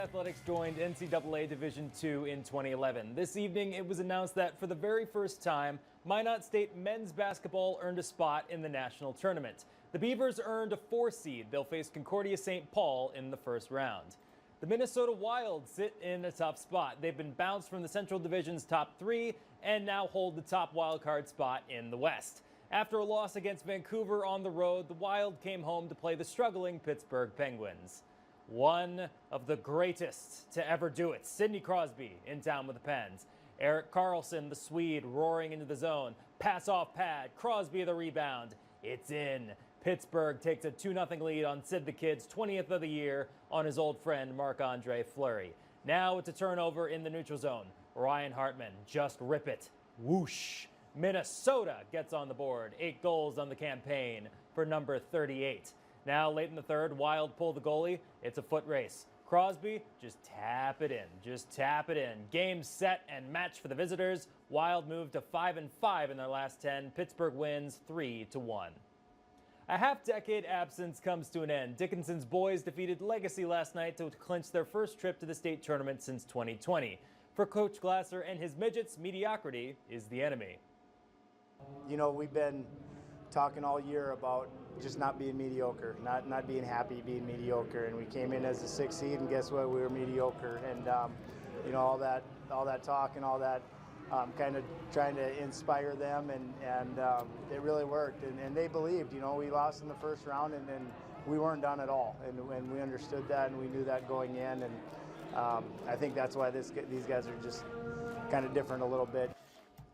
Athletics joined NCAA Division II in 2011. This evening, it was announced that for the very first time, Minot State men's basketball earned a spot in the national tournament. The Beavers earned a 4 seed. They'll face Concordia St. Paul in the first round. The Minnesota Wild sit in a tough spot. They've been bounced from the Central Division's top 3 and now hold the top wildcard spot in the West. After a loss against Vancouver on the road, the Wild came home to play the struggling Pittsburgh Penguins. One of the greatest to ever do it, Sidney Crosby, in town with the Pens. Erik Karlsson, the Swede, roaring into the zone. Pass off pad, Crosby the rebound. It's in. Pittsburgh takes a 2-0 lead on Sid the Kid's 20th of the year on his old friend Marc-Andre Fleury. Now it's a turnover in the neutral zone. Ryan Hartman, just rip it. Whoosh. Minnesota gets on the board. 8 goals on the campaign for number 38. Now, late in the third, Wild pull the goalie. It's a foot race. Crosby, just tap it in. Just tap it in. Game, set, and match for the visitors. Wild move to 5-5 in their last 10. Pittsburgh wins 3-1. A half-decade absence comes to an end. Dickinson's boys defeated Legacy last night to clinch their first trip to the state tournament since 2020. For Coach Glasser and his midgets, mediocrity is the enemy. You know, we've been talking all year about just not being mediocre, not being happy being mediocre, and we came in as a 6th seed, and guess what? We were mediocre, and you know, all that talk and all that kind of trying to inspire them, and it really worked, and they believed. You know, we lost in the first round, and we weren't done at all, and we understood that, and we knew that going in, and I think that's why these guys are just kind of different a little bit.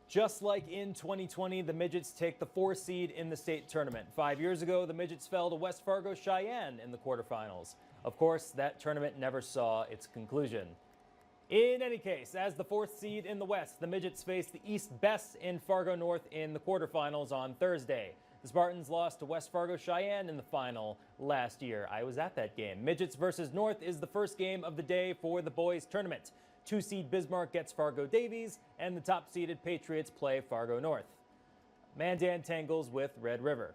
Just like in 2020, the Midgets take the 4 seed in the state tournament. 5 years ago, the Midgets fell to West Fargo Cheyenne in the quarterfinals. Of course, that tournament never saw its conclusion. In any case, as the 4th seed in the West, the Midgets face the East Best in Fargo North in the quarterfinals on Thursday. The Spartans lost to West Fargo Cheyenne in the final last year. I was at that game. Midgets versus North is the first game of the day for the boys tournament. 2-seed Bismarck gets Fargo Davies, and the top-seeded Patriots play Fargo North. Mandan tangles with Red River.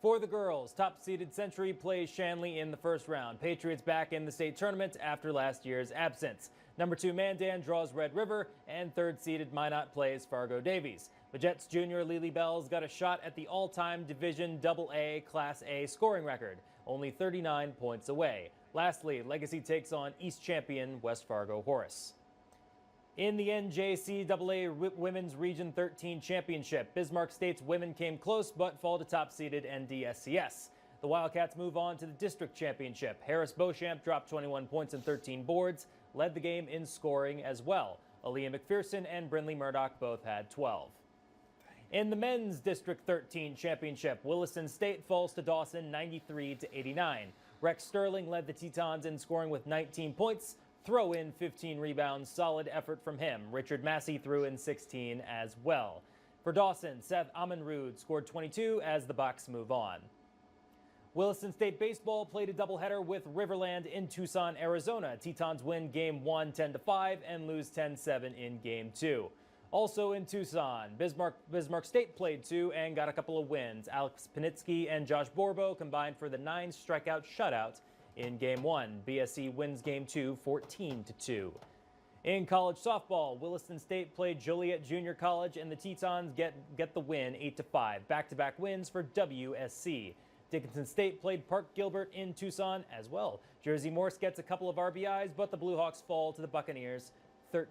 For the girls, top-seeded Century plays Shanley in the first round. Patriots back in the state tournament after last year's absence. Number 2 Mandan draws Red River, and 3rd-seeded Minot plays Fargo Davies. Jets junior Lily Bells got a shot at the all-time Division AA Class A scoring record, only 39 points away. Lastly, Legacy takes on East champion West Fargo Horace. In the NJCAA Women's Region 13 Championship, Bismarck State's women came close but fall to top-seeded NDSCS. The Wildcats move on to the District Championship. Harris Beauchamp dropped 21 points and 13 boards, led the game in scoring as well. Aaliyah McPherson and Brinley Murdoch both had 12. In the Men's District 13 Championship, Williston State falls to Dawson 93-89. Rex Sterling led the Tetons in scoring with 19 points, throw in 15 rebounds, solid effort from him. Richard Massey threw in 16 as well. For Dawson, Seth Amenrud scored 22 as the Bucks move on. Williston State Baseball played a doubleheader with Riverland in Tucson, Arizona. Tetons win Game 1 10-5 and lose 10-7 in Game 2. Also in Tucson, Bismarck State played 2 and got a couple of wins. Alex Panitsky and Josh Borbo combined for the 9-strikeout shutout in Game 1. BSC wins Game 2 14-2. In college softball, Williston State played Joliet Junior College, and the Tetons get the win 8-5. Back-to-back wins for WSC. Dickinson State played Park Gilbert in Tucson as well. Jersey Morse gets a couple of RBIs, but the Blue Hawks fall to the Buccaneers 13.